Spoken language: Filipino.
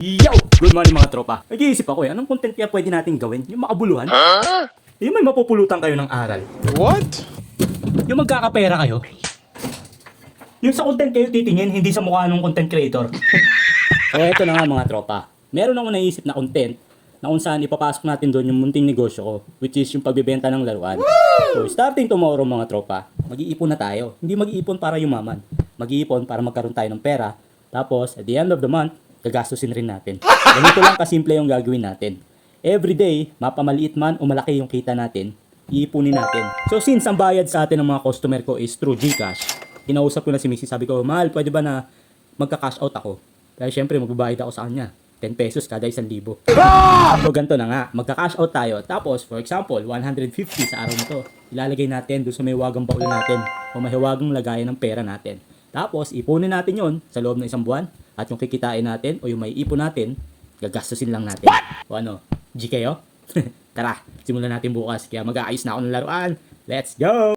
Yo! Good morning mga tropa. Nag-iisip ako anong content kaya pwede natin gawin? Yung makabuluhan? Yung may mapupulutan kayo ng aral. What? Yung magkakapera kayo. Yung sa content kayo titingin, hindi sa mukha ng content creator. So eto na nga mga tropa. Meron ako naisip na content na kung saan ipapasok natin doon yung munting negosyo ko, which is yung pagbebenta ng laruan. So starting tomorrow mga tropa, mag-iipon na tayo. Hindi mag-iipon para yumaman. Mag-iipon para magkaroon tayo ng pera. Tapos at the end of the month, gagastusin rin natin. Ganito lang kasimple yung gagawin natin. Every day, mapamaliit man o malaki yung kita natin, iipunin natin. So since ang bayad sa atin ng mga customer ko is through GCash, kinausap ko na si Missy, sabi ko, mahal, pwede ba na magka-cash out ako? Dahil syempre, magbabayad ako sa kanya. 10 pesos kada 1,000. So ganito na nga, magka-cash out tayo. Tapos, for example, 150 sa araw na to. Ilalagay natin doon sa may wagang baul natin o mahiwagang lagayan ng pera natin. Tapos, ipunin natin yon sa loob ng isang buwan. At yung kikitain natin o yung may ipon natin, gagastusin lang natin. O ano, G kayo? Tara, simulan natin bukas. Kaya mag-aayos na ako ng laruan. Let's go!